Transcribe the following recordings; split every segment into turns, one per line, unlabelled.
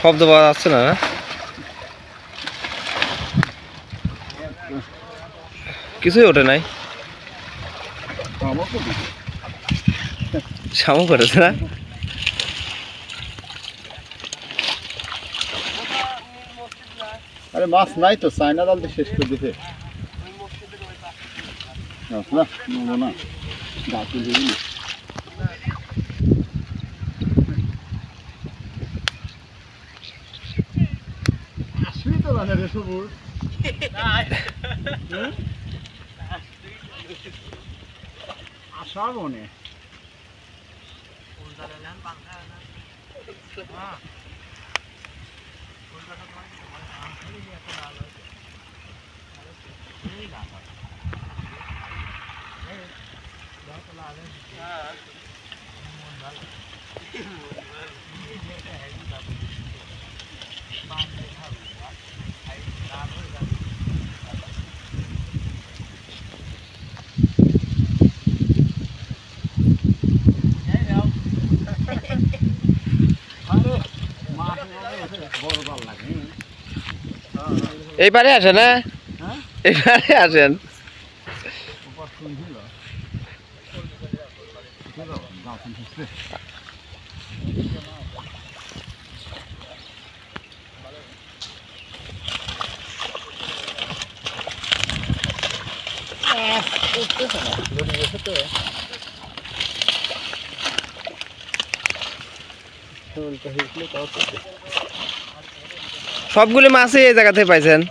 শব্দ পাওয়া যাচ্ছে না, কিছুই ওঠে নাই। শামুক করেছে না?
আরে মাছ নাই তো, চায়না জাল দিয়ে শেষ করে দিতে না, নেবো না, গাছ তুলে আসবি তো না রে সবুজ। আসার মনে
এইবারে আসেন, হ্যাঁ এইবারে আসেন। সবগুলো মাছই এই জায়গা থেকে পাইছেন?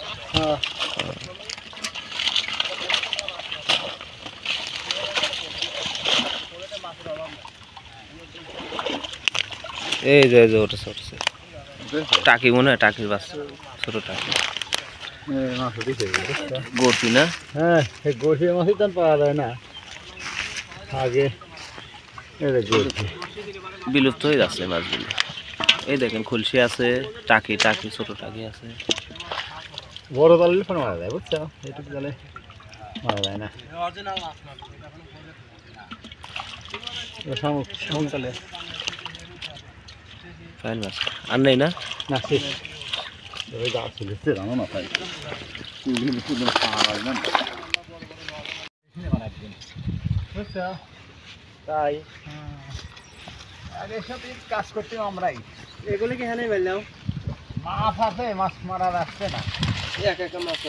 এই যে উঠেছে উঠেছে টাকি, মনে হয় টাকির বাচ্চা, ছোট টাকি। গড়ি না?
হ্যাঁ, গড়ি মাছই তো পাওয়া যায় না আগে,
বিলুপ্ত হয়ে যাচ্ছে মাছগুলো। এই দেখেন খুলসি আছে, টাকি টাকি ছোট টাকি আছে।
বড় জালে ফোন মারা যায়, বুঝছো? এটুকু জালে মারা যায় না। শামুক শামুক জালে
ফাইন মাছ আর নেই না?
না শেষ, ওই গাছ চলেছে জানো না, তাই পাওয়া যায় না, বুঝছো? তাই আরে সব কাজ করতে আমরাই।
এগুলো কি এখানে বেললাম?
মাছ আছে, মাছ মারা যাচ্ছে না।
এক একটা মাছ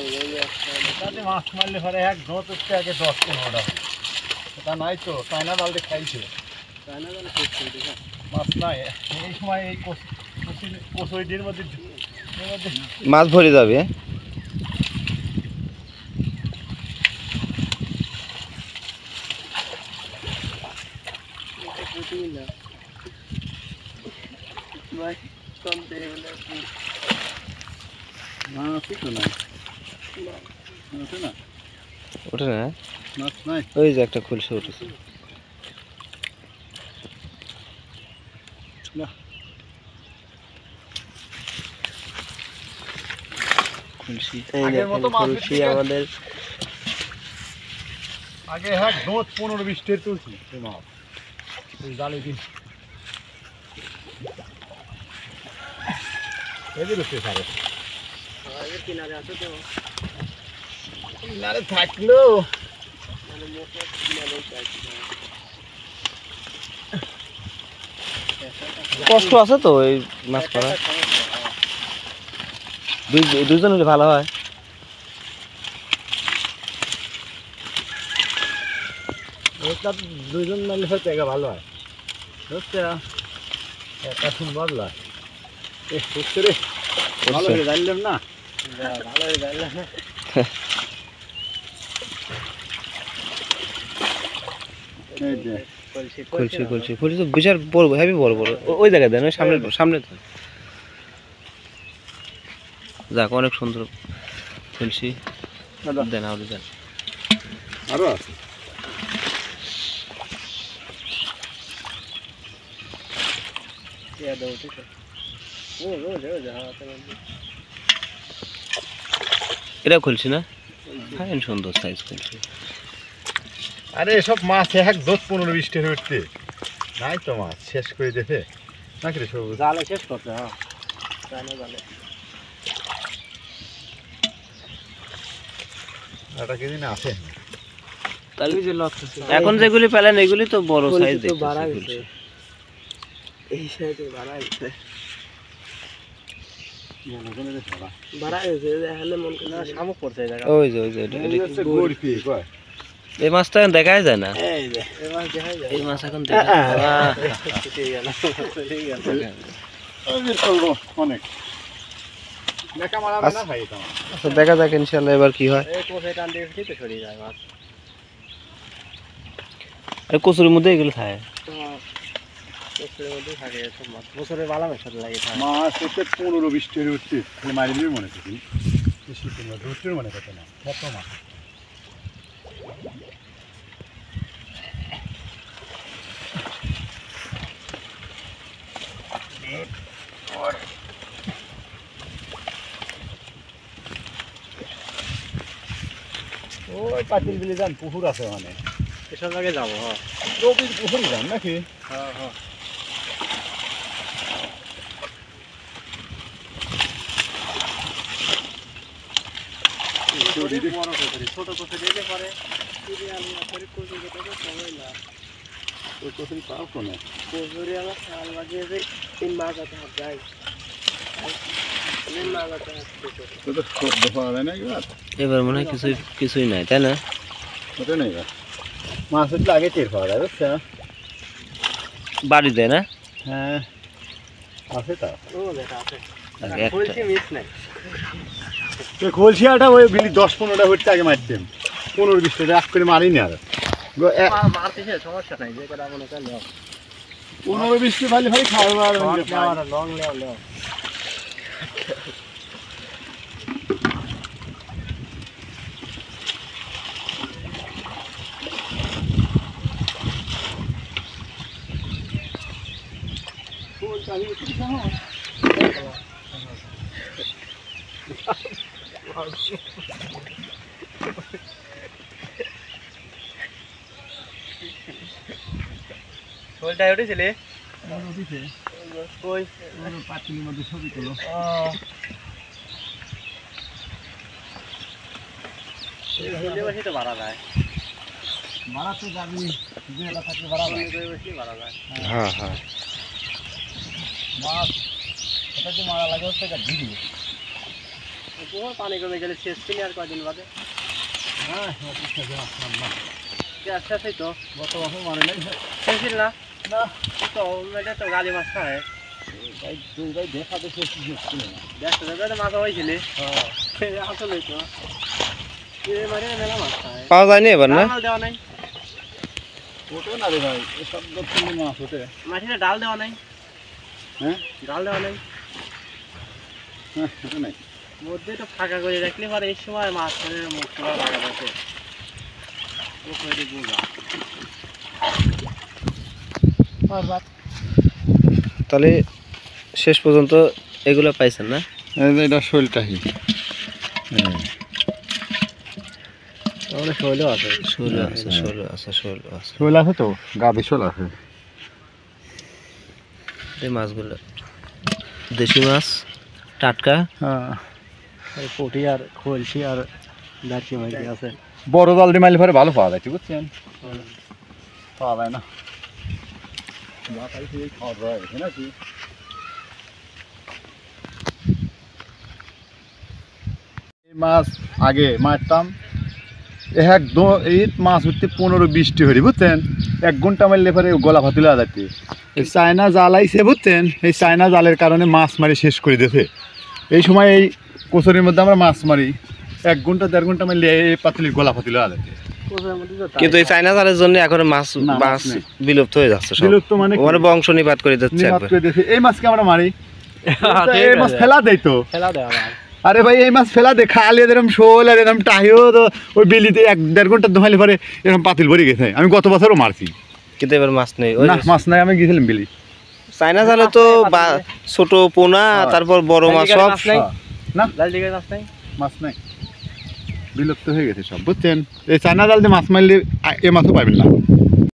মাছ মারলে পরে এক ধোত উঠতে আগে 10-15টা, এটা নাই তো। চায়না জাল দিয়ে খাইছে, মাছ নাই এই সময়। এই কচুরিটির মধ্যে
মাছ ভরে যাবে। ওঠে না,
মাছ নাই।
ওই যে একটা খুলসি উঠেছে। খুলসি আমাদের
আগে 15-20 তুলছি মাছ জালে দিন, কিনারে থাকলো
কষ্ট আছে তো এই মাছ ধরা। দুইজন হলে ভালো হয়।
দুইজন মারলে হয়তো একা ভালো হয়, বুঝছো? একা সুন্দর হয়। ভালো হয়ে জানলাম না, ভালো হয়ে জানলাম না।
খুলসি খুলসি খুলসি তো বিশাল বড়, হেভি বড় বড়। ওই জায়গায় দেন, ওই সামনে সামনে যাক, অনেক সুন্দর খুলসি দেন, আরো দেন।
আরো আছে
এটা খুলছি না, ফাইন সুন্দর সাইজ খুলছি।
আরে সব মাছ 15-20 উঠতে নাই তো মাছ শেষ করে দিতে নাকি রে সবুজ?
জালে শেষ করতে, হ্যাঁ চায়না জালে।
এটা কি দিন আছে?
তাহলে
যে লড়তেছে
এখন যেগুলি পেলেন এগুলি তো বড় সাইজ
তো বাড়া গেছে, এই সাইজে বাড়া গেছে, বাড়া গেছে। এখানে মন করে শামুক পড়ছে এই জায়গা।
ওই যে এটা
গড়পি কয়
এই মাছটা এখন দেখাই যায় না।
এই যে এই মাছ দেখাই যায়,
এই মাছ এখন দেখা
ঠিক গেল ঠিক গেল।
অনেক দেখা মারাবে না ভাই এটা।
আচ্ছা দেখা যাক ইনশাআল্লাহ এবার কি হয়।
এই কোষে টান দিয়ে খেতে সরিয়ে যায় মাছ।
আর কচুরির মধ্যে এগুলো থাকে।
হ্যাঁ কোষের মধ্যে থাকে সব মাছ, বছরে বালামের সাথে লাগে থাকে।
মাছ হচ্ছে 15-20 টাকা উঠছে, খালি মারি দিয়ে মনে করি শীতের মধ্যে উঠতে মনে করতে না কত মাছ। ওই পাতিল বিলি যান, পুকুর আছে মানে
এসব জায়গায় যাবো। হ্যাঁ
রবির পুকুরে যান নাকি?
হ্যাঁ হ্যাঁ বড় পুকুরি, ছোট পুকুরি দিলে পরে পুকুরি আমি করে কুচি কেটে সবাই না
ওই পুকুরি পাও কোনো
পুকুরি আমার খাল লাগিয়ে যে 3 মাস আতে হাত যায়, 3 মাস আতে হাত পেটো
তো তো সব পাওয়া যায় না এবার।
এবার মনে হয় কিছুই নাই তাই না?
ওটা নেই এবার মাছ উঠলে আগে টের পাওয়া যায় বুঝছো?
বাড়ি দেয় না?
হ্যাঁ আছে তা।
ও দেখা আছে
একটা
বলছি মিস নাই।
তো খোলসিয়াটা ওই বিলি 10-15টা হচ্ছে আগে মারতেন, 15-20 টাকা রাখ করে মারিনি আর
মারতেছে সমস্যা নাই, যে কটা মনে করে নাও
15-20 টাকা ভালো ভাই খাওয়া আর
লং লেও লেও। শোলটা উঠেছিলে ওই
পাতিলের মধ্যে ছবি তোলো।
বেশি তো ভাড়া যায়,
মারা তো যাবি, যে এটা থাকলে ভাড়া যায়।
বেশি ভাড়া যায়।
হ্যাঁ হ্যাঁ
মাছ এটা যে মারা লাগে হচ্ছে একটা ভিডিও।
পানি কমে গেলে শেষ ছিল আর কয়দিন বাদে
হ্যাঁ ঠিক আছে আসলাম না,
আস্তে আস্তেই তো
গত বছর মানে নাই
শেষ ছিল না
না
তো এটা তো গালি মাছ খায়।
ভাই দুই ভাই দেখা দেখে ছিল না।
দেখতে দেখতে মাছ হয়েছিলি আসলে তো এই মাঝে মেলা মাছ খায়।
পাওয়া যায়নি এবার না?
ডাল দেওয়া নাই,
ওটা না রে ভাই, এসব দক্ষিণ মাছ ওঠে।
মাটিতে ডাল দেওয়া নাই,
হ্যাঁ
ডাল দেওয়া নাই,
হ্যাঁ ওটা নাই।
মধ্যে তো ফাঁকা করে রাখলে পরে এই সময় মাছ মুখ তোলা লাগা যাচ্ছে।
তাহলে শেষ পর্যন্ত এগুলো পাইছেন না?
এটা শোলটাহি
তাহলে শৈলও আছে,
ষোলো আছে ষোলো আছে ষোলো আছে
শোল আছে তো, গাবি শোল আছে।
এই মাছগুলো দেশি মাছ টাটকা।
হ্যাঁ
পুঁটি আর খলসি আর দাঁড়ি মাছ আছে।
বড় জাল দিয়ে মারলে পরে ভালো পাওয়া যায়, ঠিক বুঝছেন? পাওয়া যায় না খাওয়া যায় নাকি? এই মাছ আগে মারতাম একদম, এই মাছ উঠতে 15-20 টি হরি বুঝছেন, 1 ঘন্টা মারলে পরে গলা ফাতিলে যাচ্ছে। এই চায়না জাল আইছে বুঝছেন, এই চায়না জালের কারণে মাছ মারি শেষ করে দিয়েছে। এই সময় এই কচুরির মধ্যে আমরা মাছ মারি 1 ঘন্টা 1.5 ঘন্টা মারলে এই পাতিলির গলা ফাতিলে যাচ্ছে।
কিন্তু এই চায়না জালের জন্য এখন মাছ
না, মাছ
মাছ
নেই।
বিলুপ্ত হয়ে যাচ্ছে সব।
বিলুপ্ত মানে কি?
মানে বংশ নিপাত করে দিচ্ছে
নিপাত
একবার।
করে দিয়েছে। এই মাছকে আমরা মারি, এই মাছ ফেলা দেয় তো।
খেলা দেওয়া আমার
আরে ভাই এই মাছ ফেলা দে, খালি এরকম শোল আর এরকম টাহিও তো ওই বিলিতে 1-1.5 ঘন্টা ধোয়াইলে পরে এরকম পাতিল ভরে গেছে। আমি গত বছরও মারছি,
কিন্তু এবার মাছ নেই। ওই
না মাছ নাই, আমি গেছিলাম বিলি।
চায়না জালে তো ছোট পোনা তারপর বড় মাছ সব।
না
লাল দিকে মাছ নাই,
মাছ নাই, বিলুপ্ত হয়ে গেছে সব বুঝছেন। এই চায়না জাল দিয়ে মাছ মারলে এ মাছও পাবেন না।